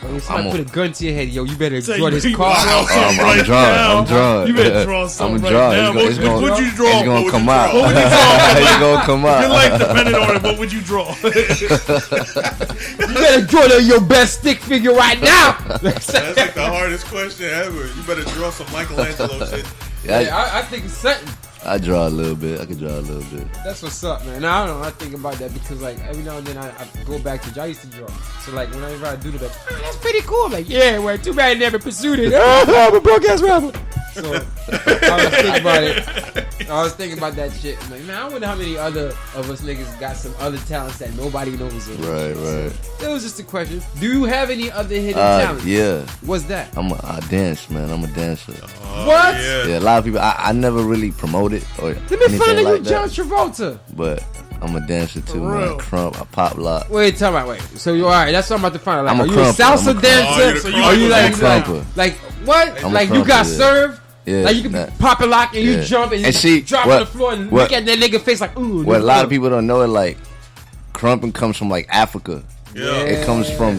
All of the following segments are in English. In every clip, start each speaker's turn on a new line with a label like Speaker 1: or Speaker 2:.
Speaker 1: When somebody put a gun to your head, yo, you better draw this card.
Speaker 2: I'm drawing.
Speaker 3: You better draw something right now. What would you draw?
Speaker 2: It's gonna come out.
Speaker 3: What would you draw?
Speaker 2: It's gonna come out.
Speaker 3: Your life depended on it. What would you draw?
Speaker 1: You better draw your best stick figure right now.
Speaker 4: That's like the hardest question ever. You better draw some Michelangelo shit.
Speaker 1: Yeah, I think it's something.
Speaker 2: I draw a little bit. I can draw a little bit.
Speaker 1: That's what's up, man. Now, I don't know. I think about that because, like, every now and then I go back to I used to draw. So, like, whenever I do that, that's pretty cool. I'm like, yeah, well, too bad I never pursued it. I'm a broke ass rapper. So, I was thinking about it. I was thinking about that shit. I'm like, man, I wonder how many other of us niggas got some other talents that nobody knows of.
Speaker 2: Right.
Speaker 1: It was just a question. Do you have any other hidden talents?
Speaker 2: Yeah.
Speaker 1: What's that?
Speaker 2: I dance, man. I'm a dancer.
Speaker 1: What?
Speaker 2: Yeah, a lot of people. I never really promote it or
Speaker 1: Let me
Speaker 2: anything
Speaker 1: find out
Speaker 2: like
Speaker 1: you
Speaker 2: that.
Speaker 1: John Travolta.
Speaker 2: But I'm a dancer too, man. Crump, I pop lock.
Speaker 1: Wait, tell me. Wait. So you all right? That's what I'm about to find out. Like,
Speaker 2: I'm a
Speaker 1: are you a
Speaker 2: crumper.
Speaker 1: salsa dancer?
Speaker 4: Oh,
Speaker 1: Are you
Speaker 2: I'm a crumper.
Speaker 1: like what?
Speaker 2: I'm a
Speaker 1: Like you got
Speaker 2: crumper, yeah.
Speaker 1: served?
Speaker 2: Yeah,
Speaker 1: Like you can pop a lock and you jump and you
Speaker 2: see,
Speaker 1: drop on the floor and look at that nigga face like ooh.
Speaker 2: What a lot of people don't know is like crumping comes from like Africa.
Speaker 4: Yeah.
Speaker 2: It comes from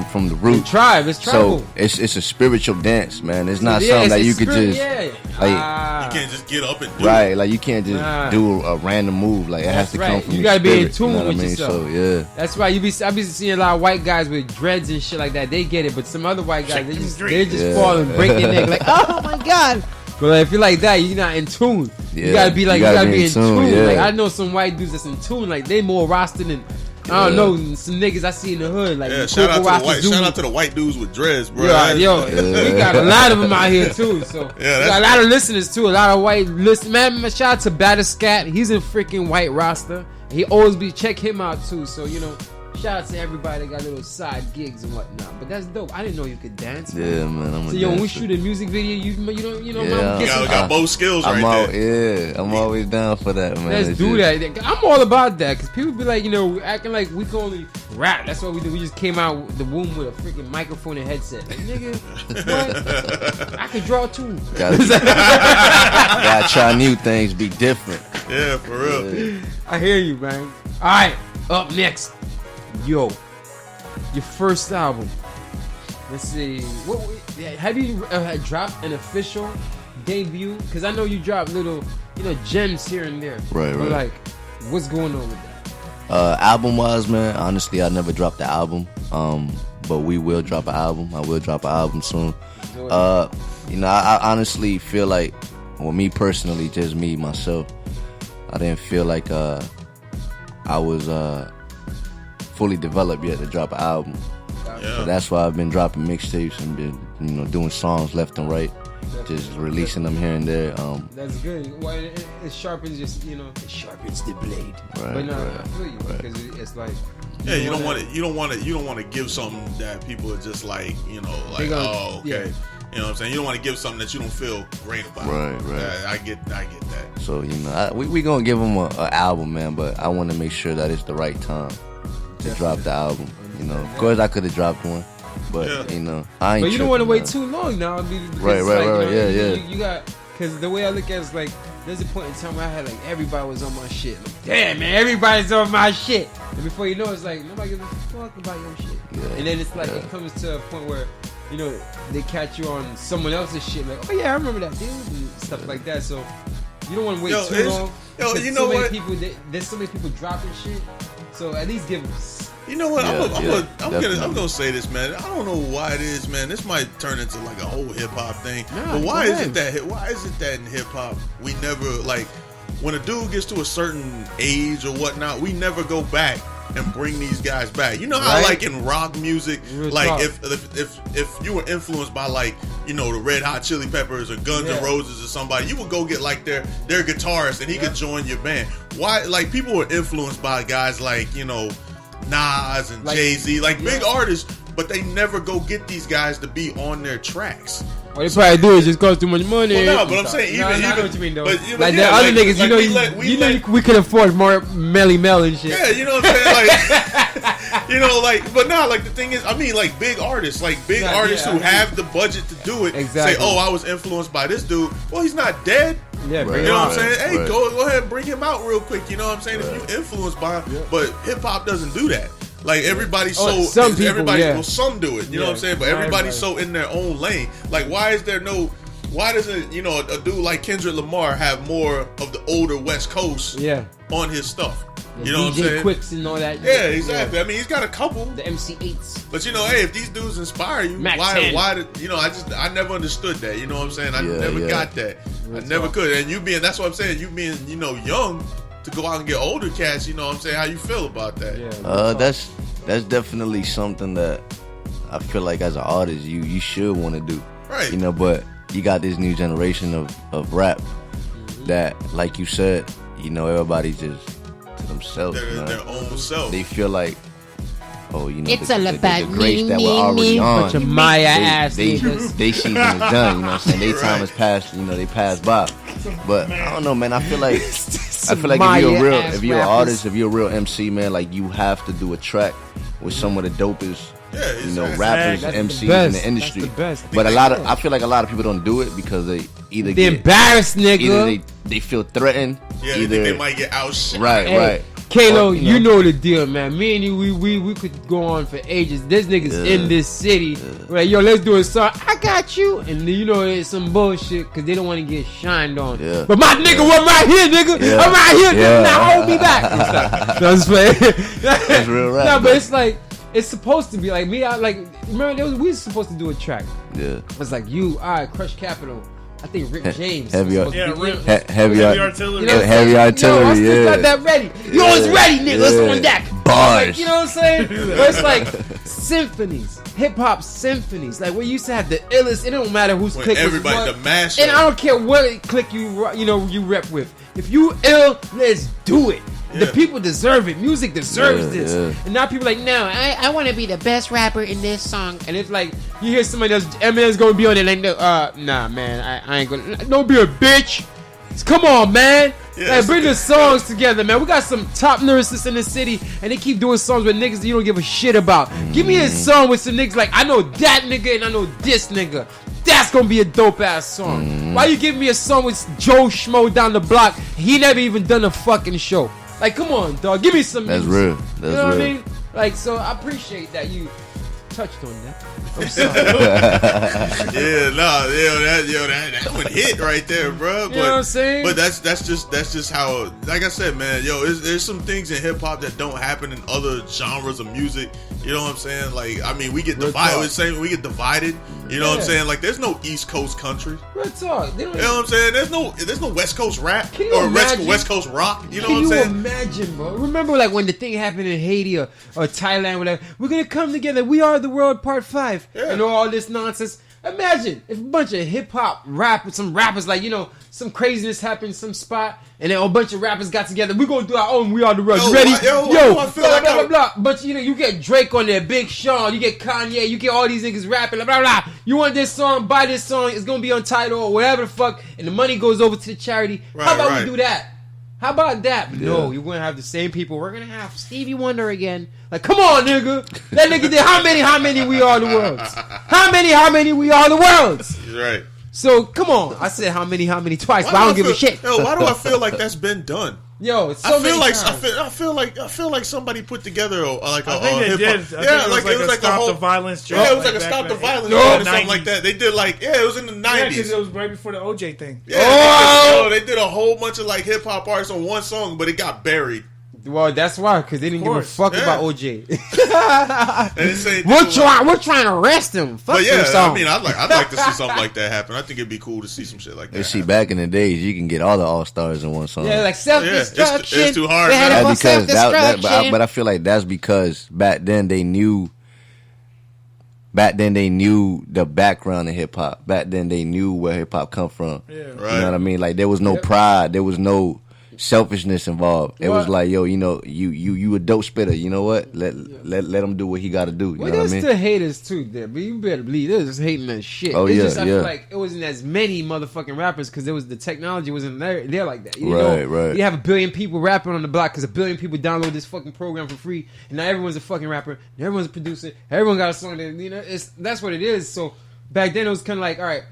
Speaker 2: from the root.
Speaker 1: Tribe, it's tribal.
Speaker 2: So it's a spiritual dance, man. It's not
Speaker 1: Yeah,
Speaker 2: something that
Speaker 1: it's
Speaker 2: you
Speaker 1: a
Speaker 2: could
Speaker 1: spirit,
Speaker 2: just like.
Speaker 4: You can't just get up and do
Speaker 2: Right,
Speaker 4: it.
Speaker 2: like you can't just do a random move. Like it has to
Speaker 1: That's
Speaker 2: come
Speaker 1: right.
Speaker 2: from
Speaker 1: You
Speaker 2: your
Speaker 1: gotta be in
Speaker 2: spirit,
Speaker 1: tune
Speaker 2: you know what
Speaker 1: with
Speaker 2: I mean?
Speaker 1: yourself.
Speaker 2: So yeah,
Speaker 1: That's why I be seeing a lot of white guys with dreads and shit like that. They get it, but some other white guys they just fall and break their neck like, oh my god. But like, if you're like that, you're not in tune.
Speaker 2: Yeah,
Speaker 1: you gotta be like, you gotta be in tune.
Speaker 2: yeah.
Speaker 1: Like I know some white dudes that's in tune. Like they more roster than I don't know some niggas I see in the hood. Like
Speaker 4: shout out to the white dudes with dreads, bro.
Speaker 1: Yo, we got a lot of them out here too. So we got a lot of listeners too. A lot of white listeners. Man, shout out to Batter Scat. He's in freaking white roster. He always check him out too. So you know. Shout out to everybody that got little side gigs and whatnot. But that's dope. I didn't know you could dance.
Speaker 2: Yeah, man. I'm a
Speaker 1: so when we
Speaker 2: dancer.
Speaker 1: shoot a music video, you know,
Speaker 2: Yeah.
Speaker 4: You got both skills
Speaker 2: I'm
Speaker 4: there.
Speaker 2: I'm always down for that, man.
Speaker 1: Let's do that. I'm all about that because people be like, acting like we can only rap. That's what we do. We just came out the womb with a freaking microphone and headset. Like, nigga, what? I can draw too.
Speaker 2: Gotta try new things, be different.
Speaker 4: Yeah, for real.
Speaker 2: Yeah.
Speaker 1: I hear you, man. All right, up next. Yo, your first album. Let's see. Have you dropped an official debut? Because I know you dropped little, gems here and there.
Speaker 2: Right.
Speaker 1: Like, what's going on with that?
Speaker 2: Album wise, man. Honestly, I never dropped the album. But we will drop an album. I will drop an album soon. I honestly feel like, well, me personally, just me myself, I didn't feel like I was fully developed yet to drop an album. So that's why I've been dropping mixtapes and been doing songs left and right, just releasing them here and there.
Speaker 1: That's good. Well, it sharpens it sharpens the blade.
Speaker 2: Right,
Speaker 1: but no,
Speaker 2: right,
Speaker 1: I feel you because it's like
Speaker 4: you don't want to give something that people are just like oh okay.
Speaker 1: Yeah.
Speaker 4: You know what I'm saying? You don't want to give something that you don't feel great about.
Speaker 2: Right.
Speaker 4: I get that.
Speaker 2: So we gonna give them an album, man. But I want to make sure that it's the right time to drop the album. Of course I could have dropped one, but I ain't.
Speaker 1: But you don't want to wait too long now.
Speaker 2: Right. Yeah.
Speaker 1: You got because the way I look at it is like there's a point in time where I had like everybody was on my shit. Like, damn man, everybody's on my shit. And before you know, it's like nobody gives a fuck about your shit.
Speaker 2: Yeah.
Speaker 1: And then it's like it comes to a point where they catch you on someone else's shit. Like, oh yeah, I remember that dude and stuff like that. So you don't want to wait too long.
Speaker 4: You know what?
Speaker 1: There's so many people dropping shit. So at least give them.
Speaker 4: You know what? I'm gonna say this, man. I don't know why it is, man. This might turn into like a whole hip hop thing. But why is it that in hip hop we never like when a dude gets to a certain age or whatnot, we never go back and bring these guys back. You know how like in rock music, like if you were influenced by like the Red Hot Chili Peppers or Guns N' Roses or somebody, you would go get like their guitarist and he could join your band. Why like people were influenced by guys like Nas and Jay-Z, like big artists, but they never go get these guys to be on their tracks.
Speaker 1: What they probably do is just cost too much money.
Speaker 4: Well, no, but I'm saying
Speaker 1: I know what you mean though.
Speaker 4: But,
Speaker 1: like the other niggas, we could afford more Melly Mel and shit.
Speaker 4: Yeah, you know what I'm saying? Like, but no, like the thing is, I mean, like big artists who have the budget to do it.
Speaker 1: Exactly.
Speaker 4: Say, oh, I was influenced by this dude. Well, he's not dead.
Speaker 1: Yeah,
Speaker 4: you know what I'm saying? Hey, go ahead and bring him out real quick. You know what I'm saying? If you influenced by, but hip hop doesn't do that. Like everybody's
Speaker 1: some people,
Speaker 4: everybody,
Speaker 1: yeah.
Speaker 4: well, some do it. You know what I'm saying? But everybody's so in their own lane. Like, why doesn't a dude like Kendrick Lamar have more of the older West Coast on his stuff? You know what I'm saying?
Speaker 1: Quicks and all that.
Speaker 4: Yeah, exactly. Yeah. I mean, he's got a couple.
Speaker 1: The MC8s.
Speaker 4: But hey, if these dudes inspire you, why? I never understood that. You know what I'm saying? I never got that. I never could. And that's what I'm saying. You being, young to go out and get older cats. You know what I'm saying? How you feel about that?
Speaker 2: Yeah. That's definitely something that I feel like as an artist you should want to do.
Speaker 4: Right.
Speaker 2: But you got this new generation of rap that, like you said, everybody just to themselves.
Speaker 4: Their own self.
Speaker 2: They feel like,
Speaker 5: it's all about
Speaker 2: the grace that we're already on.
Speaker 1: Bunch of Maya ass
Speaker 2: they
Speaker 1: niggas.
Speaker 2: They season is done. You know what I'm saying? They time has passed. They passed by. But I don't know, man. I feel like if you're an artist, if you're a real MC, man, like you have to do a track with some of the dopest. Rappers, MCs in the industry.
Speaker 1: That's the best.
Speaker 2: But I feel like a lot of people don't do it because they either
Speaker 1: get embarrassed, nigga.
Speaker 2: Either they feel threatened.
Speaker 4: Yeah,
Speaker 2: either
Speaker 4: they think they might get outshined.
Speaker 2: Right.
Speaker 1: Kalo, you know the deal, man. Me and you, we could go on for ages. There's niggas in this city. Like, yo, let's do a song. I got you. And it's some bullshit because they don't want to get shined on. Yeah. But my nigga, I'm right here, nigga. Yeah. I'm right here, nigga. Now hold me back. No, I'm just playing.
Speaker 2: That's real rap.
Speaker 1: No, but it's like, it's supposed to be like me. Remember, we were supposed to do a track.
Speaker 2: Yeah.
Speaker 1: It's like Crush Capital. I think Rick James.
Speaker 2: Heavy
Speaker 3: artillery.
Speaker 2: Heavy artillery. I
Speaker 1: still got that ready. You always ready, nigga. Let's on deck.
Speaker 2: Bars.
Speaker 1: You know what I'm saying? But it's like symphonies, hip hop symphonies. Like we used to have the illest. It don't matter who's click.
Speaker 4: Everybody, the master.
Speaker 1: And I don't care what click you rep with. If you ill, let's do it. The people deserve it. Music deserves this. Yeah. And now people are like, no, I want to be the best rapper in this song. And it's like, you hear somebody else, Eminem's going to be on it. Like, nah, man, I ain't going to. Don't be a bitch. Come on, man. Yeah, bring the songs together, man. We got some top lyricists in the city, and they keep doing songs with niggas that you don't give a shit about. Give me a song with some niggas like, I know that nigga and I know this nigga. That's gonna be a dope ass song. Why you give me a song with Joe Schmo down the block? He never even done a fucking show. Like, come on, dog. Give me some
Speaker 2: music.
Speaker 1: That's
Speaker 2: real.
Speaker 1: You know what I mean? Like, so I appreciate that you touched on that. I'm sorry.
Speaker 4: that one hit right there, bro.
Speaker 1: You know what I'm saying?
Speaker 4: But that's just how. Like I said, man, there's some things in hip hop that don't happen in other genres of music. You know what I'm saying? Like, I mean, we get divided. We get divided. You know what I'm saying? Like, there's no East Coast country.
Speaker 1: Real talk. You know
Speaker 4: what I'm saying? There's no West Coast rap or West Coast rock. You know what I'm saying?
Speaker 1: Can you imagine, bro? Remember, like, when the thing happened in Haiti or Thailand, whatever. We're gonna come together. We are the world, part 5, and all this nonsense. Imagine if a bunch of hip hop rappers, some rappers, like, some craziness happened in some spot, and then a bunch of rappers got together. We're gonna do our own. We are the world. You ready? Blah. But you get Drake on there, Big Sean, you get Kanye, you get all these niggas rapping, blah blah. You want this song? Buy this song. It's gonna be on Tidal or whatever the fuck, and the money goes over to the charity. How about we do that? How about that? No, you're gonna have the same people. We're gonna have Stevie Wonder again. Like, come on, nigga. That nigga did how many we are the worlds? How many we are the worlds?
Speaker 4: Right.
Speaker 1: So come on. I said how many twice, but I don't give a shit.
Speaker 4: Yo, why do I feel like that's been done?
Speaker 1: Yo, it's so many times.
Speaker 4: I feel like somebody put together
Speaker 3: I think they did. It was like a Stop the Violence.
Speaker 4: Yeah, it was like a Stop the Violence or something like that. They did it was in the 90s.
Speaker 3: Yeah, because it was right before the OJ thing.
Speaker 4: Yeah, they did a whole bunch of like hip hop artists on one song, but it got buried.
Speaker 1: Well, that's why, because they didn't give a fuck about OJ. We're trying to arrest him. Fuck
Speaker 4: but yeah, I mean, I'd like to see something like that happen. I think it'd be cool to see some shit like that.
Speaker 2: You see, back in the days, you can get all the all-stars in one song.
Speaker 1: Yeah, like self-destruction.
Speaker 4: It's too hard.
Speaker 2: But I feel like that's because back then they knew the background of hip hop. Back then they knew where hip hop come from. Yeah, right. You know what I mean? Like, there was no pride. There was no selfishness involved. It was like, yo, you a dope spitter. You know what? Let him do what he got to do. You know what I mean?
Speaker 1: There's still haters too there, but you better believe there's just hating that shit.
Speaker 2: Oh,
Speaker 1: I feel like it wasn't as many motherfucking rappers because the technology wasn't there like that. Right. You have 1 billion people rapping on the block because 1 billion people download this fucking program for free, and now everyone's a fucking rapper, and everyone's a producer, everyone got a song that that's what it is. So back then it was kind of like, all right,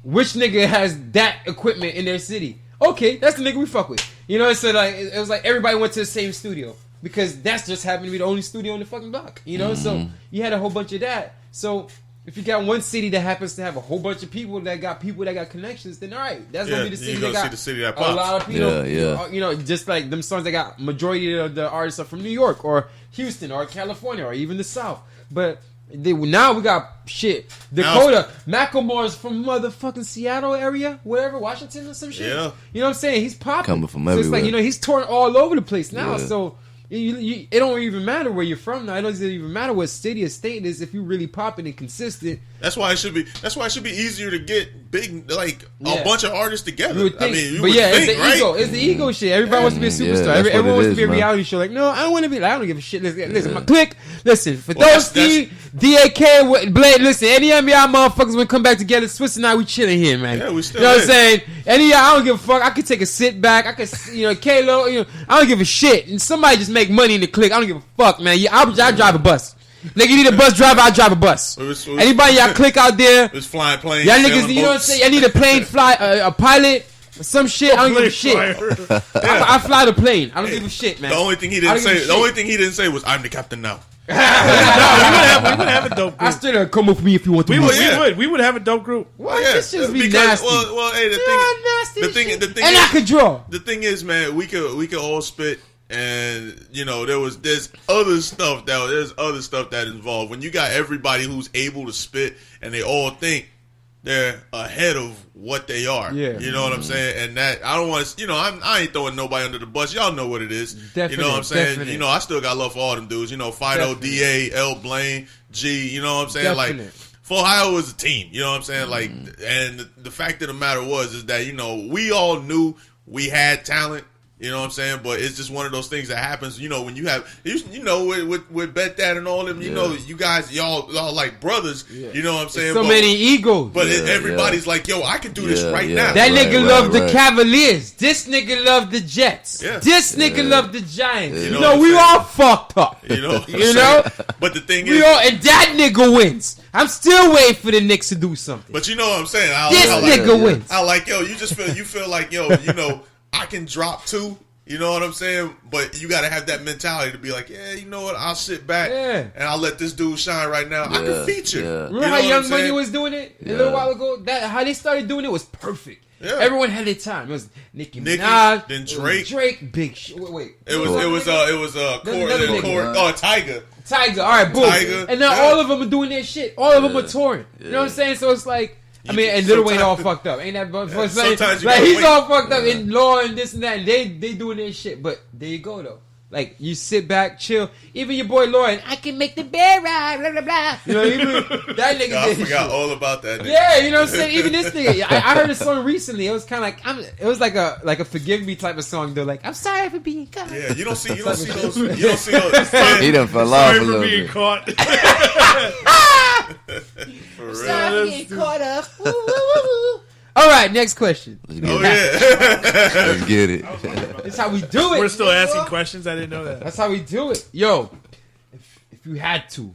Speaker 1: which nigga has that equipment in their city? Okay, that's the nigga we fuck with. So like it was like everybody went to the same studio. because that's just happened to be the only studio in the fucking block. You know, so you had a whole bunch of that. So if you got one city that happens to have a whole bunch of people that got connections, then all right, that's gonna be the city that got
Speaker 4: the city that
Speaker 1: a lot of people.
Speaker 2: Yeah.
Speaker 1: You know, just like them songs that got majority of the artists are from New York or Houston or California or even the South. But now we got shit. Dakota, Macklemore's from motherfucking Seattle area, whatever, Washington or some shit. Yeah. You know what I'm saying? He's popping.
Speaker 2: Coming from
Speaker 1: everywhere.
Speaker 2: It's like,
Speaker 1: you know, he's touring all over the place now. Yeah. So it don't even matter where you're from now. It doesn't even matter what city or state it is if you really popping and consistent.
Speaker 4: That's why it should be easier to get big, like a bunch of artists together. You would think,
Speaker 1: it's the ego shit. Everybody wants to be a superstar. Everyone wants to be a reality show. Like, no, I don't want to be. Like, I don't give a shit. Listen, my clique. Listen, for those DAK, Blade. Listen, any of y'all motherfuckers when come back together, Swiss and I, we chilling here, man.
Speaker 4: Yeah, we still.
Speaker 1: You know what I'm saying? Any of y'all, I don't give a fuck. I could take a sit back. I could, Kalo. I don't give a shit. And somebody just make money in the clique. I don't give a fuck, man. I drive a bus. Nigga, you need a bus driver, I'll drive a bus. Anybody y'all click out there?
Speaker 4: It's flying planes.
Speaker 1: Y'all niggas, you know what I'm saying? Y'all need a plane a pilot or some shit. I don't give a shit. I fly the plane. I don't give a shit, man.
Speaker 4: The only thing he didn't say was, I'm the captain now.
Speaker 3: We would have a dope group.
Speaker 1: I still come with me if you want to.
Speaker 3: We would have a dope group.
Speaker 1: Well, this just be nasty.
Speaker 4: Well, hey, the thing,
Speaker 1: and I could draw.
Speaker 4: The thing is, man, we could all spit. And there's other stuff that involved when you got everybody who's able to spit and they all think they're ahead of what they are. Yeah. You know what I'm saying? And that I don't want to. I ain't throwing nobody under the bus. Y'all know what it is.
Speaker 1: Definitely,
Speaker 4: you know what I'm saying?
Speaker 1: Definitely.
Speaker 4: I still got love for all them dudes. Fido, DA, L, Blaine, G. You know what I'm saying?
Speaker 1: Definitely.
Speaker 4: Like, for Ohio was a team. You know what I'm saying? Like, and the fact of the matter is that we all knew we had talent. You know what I'm saying? But it's just one of those things that happens, when you have, with Bet That and all them, you guys, y'all like brothers, you know what I'm saying?
Speaker 1: So many egos.
Speaker 4: But everybody's like, yo, I can do this right now.
Speaker 1: That nigga loved the Cavaliers. This nigga loved the Jets. Yeah. This nigga loved the Giants.
Speaker 4: Yeah.
Speaker 1: We all fucked up.
Speaker 4: You know? But the thing
Speaker 1: is. And that nigga wins. I'm still waiting for the Knicks to do something.
Speaker 4: But you know what I'm saying?
Speaker 1: This nigga wins.
Speaker 4: I like, you feel like, I can drop 2, you know what I'm saying? But you got to have that mentality to be like, yeah, you know what? I'll sit back and I'll let this dude shine right now. I can feature. Yeah.
Speaker 1: Remember how Young Money was doing it a little while ago? How they started doing it was perfect. Yeah. Everyone had their time. It was Nicki Minaj,
Speaker 4: then Drake,
Speaker 1: big shit. Wait.
Speaker 4: It was Tiger.
Speaker 1: All right, boom.
Speaker 4: Tiger.
Speaker 1: And now all of them are doing their shit. All of them are touring. You know what I'm saying? So it's like. And Lil Wayne all fucked up. Ain't that he's all fucked up in law and this and that. And they doing their shit. But there you go though. Like you sit back, chill. Even your boy Lauren, I can make the bed ride, blah blah blah. Even that nigga.
Speaker 4: I forgot all about that nigga.
Speaker 1: Yeah, you know what I'm saying. Even this nigga, I heard a song recently. It was kind of like it was like a forgive me type of song though. Like I'm sorry for being caught.
Speaker 4: Yeah, you don't see those.
Speaker 2: He done fell off a little bit.
Speaker 3: Being caught.
Speaker 1: For real. Sorry for being caught up. All right, next question.
Speaker 2: Let's get it.
Speaker 1: That's how we do it.
Speaker 3: We're still asking questions. I didn't know that.
Speaker 1: That's how we do it. Yo, if you had to,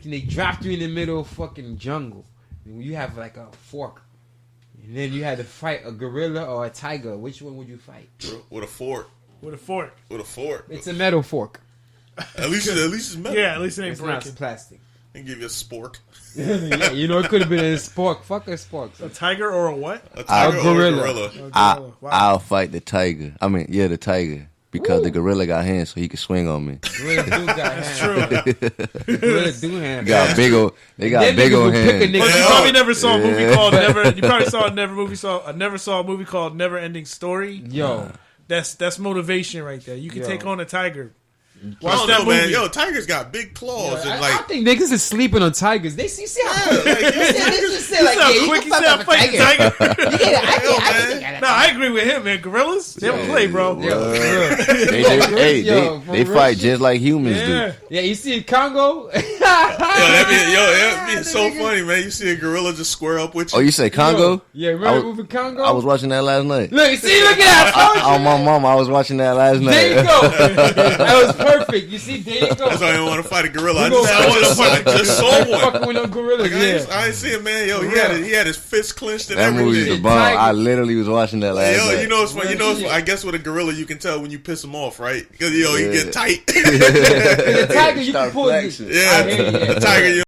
Speaker 1: they dropped you in the middle of fucking jungle, and you have like a fork, and then you had to fight a gorilla or a tiger, which one would you fight?
Speaker 4: With a fork.
Speaker 3: With a fork.
Speaker 1: It's a metal fork.
Speaker 4: At least it's metal.
Speaker 3: Yeah, at least it ain't breaking.
Speaker 1: Not plastic.
Speaker 4: And give you a spork.
Speaker 1: Yeah, it could have been a spork. Fuck a spork.
Speaker 3: A tiger or a what?
Speaker 4: A tiger or a gorilla.
Speaker 2: Wow. I'll fight the tiger. The tiger. Because the gorilla got hands, so he can swing on me.
Speaker 1: Gorilla do got hands.
Speaker 3: That's true.
Speaker 1: Gorilla do hands.
Speaker 2: They got big old hands.
Speaker 3: You probably never saw a movie called Never. You probably never saw a movie called Never Ending Story.
Speaker 1: Yo,
Speaker 3: that's motivation right there. You can take on a tiger.
Speaker 4: Well, I don't know, man. Yo, tigers got big claws.
Speaker 1: Yeah,
Speaker 4: and
Speaker 1: I think niggas is sleeping on tigers. They see how quick. You
Speaker 3: quick he said I'm fighting tiger. I agree with him, man. Gorillas, they don't play, bro.
Speaker 2: They fight just like humans do.
Speaker 1: Yeah, you see Congo?
Speaker 4: That'd be so funny, man. You see a gorilla just square up with you.
Speaker 2: Oh, you say Congo?
Speaker 1: Yeah, remember moving Congo?
Speaker 2: I was watching that last night.
Speaker 1: Look at that.
Speaker 2: On my mama, I was watching that last night.
Speaker 1: There you go. That was perfect. perfect. You see, there you go.
Speaker 4: That's why I didn't want to fight a gorilla. I just saw one.
Speaker 1: Fucking with no gorillas.
Speaker 4: Like, I ain't see it, man. Yo, he had his fist clenched and
Speaker 2: that movie's
Speaker 4: everything.
Speaker 2: the bomb. I literally was watching that last night.
Speaker 4: You know what's funny? I guess with a gorilla you can tell when you piss him off, right? Because he get tight.
Speaker 1: The tiger, you can pull it.
Speaker 4: Yeah, the tiger.